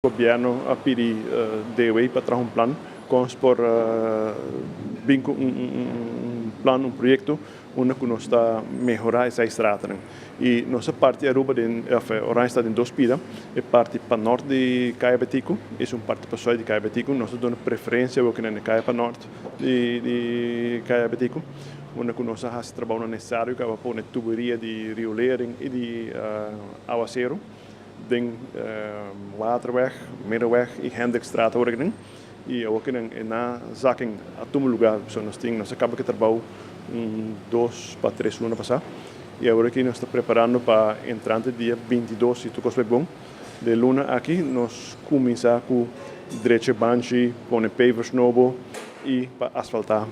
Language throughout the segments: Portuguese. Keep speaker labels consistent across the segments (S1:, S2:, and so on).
S1: O governo a pedir DOE para trazer um plano com por plano, um projeto onde nós está melhorar essa estrada. E nossa parte de Aruba, Orange está em dois pidas, a parte para norte de Caia Betico, é uma parte para sul de Caia Betico, nós damos preferência ao que na Caia para norte de Caia Betico, onde nós fazemos trabalho necessário para pôr tuberia de riolering e de aguaceiro, den Waterweg, Middenweg e Hendrikstraat ordening. E ook na zaken a todo lugar, nós acabamos de trabalhar 2 para 3 semanas passadas. E agora que nós estamos preparando para entrar no dia 22, se tudo bom. De luna aqui, nós começamos com direito banji, pôr pavers novo e para asfaltar.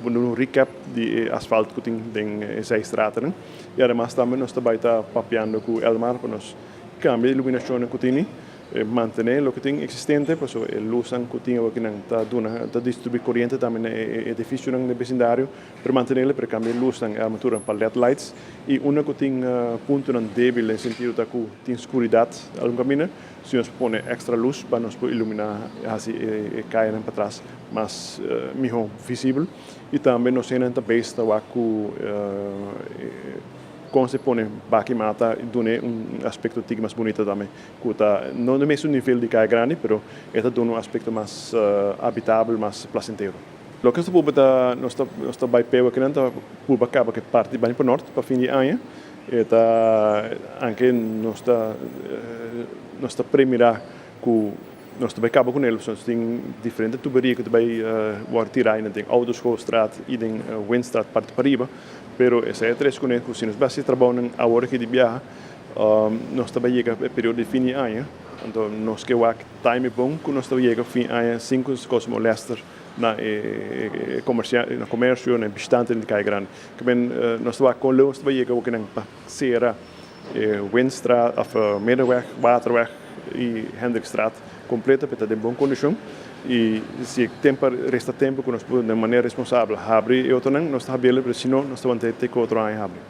S1: Um recap de asfalto que tem essa estrada. E además também nós estamos papeando com o Elmar para nós cambiar a iluminação que tem. Mantener o que tem existente, porque a luz que tem aqui está distribuir corrente também no edifício no vecindário, para manter para cambiar a luz na armatura para LED lights. E uma que tem ponto débil no sentido de que tem escuridade algum caminho, se nós põe extra luz para nós iluminar assim cair para trás, mais melhor visível. E também nós temos também esta quando se põe baqui mata, dá aspecto mais bonito também. Não no mesmo nível de Caia Grande, mas esta dá aspecto mais habitável, mais placenteiro. O que nós estamos bem pego aqui, por acaba que parte bem para o norte, para fim de ano, anche nós está premirar que nós também acaba com eles, nós tem diferentes tuberias que também tirar, tem Autoschoolstraat e tem Windstraat parte para riba. Pero essa é três conexões. Se nós vamos trabalhar a hora que de viajar, nós também chega ao período de fim de ano. Então, nós que o time bom que nós chega ao fim de ano, 5 coisas molestas na comércio, na bastante de Caia Grande. Que bem, nós estamos chega ao que não passera Windstraat, Middenweg, Waterweg e Hendrikstraat completa para ter em boa condição. E se resta tempo que nós podemos de maneira responsável abrir eu também nós estamos bem, porque senão nós vamos ter que outro ano abrir.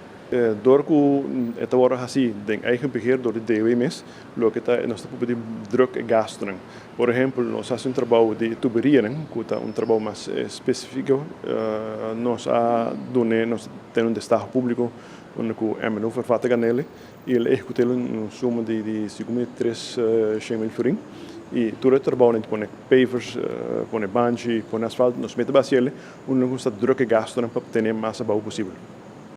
S1: Door que esta hora assim, tem eigen beheer door de DOE mesmo, lo que nós estamos podendo druk e gasto. Por exemplo, nós fazemos trabalho de tuberia, que é trabalho mais específico. Nós temos destaque público onde o MNU vervaardigen nele e ele executa um suma de 5.300 florin. E todo o trabalho de pôr pavers, pôr banji, pôr asfalto, nós metemos a ele, onde nós está druk e gasto para ter mais trabalho possível.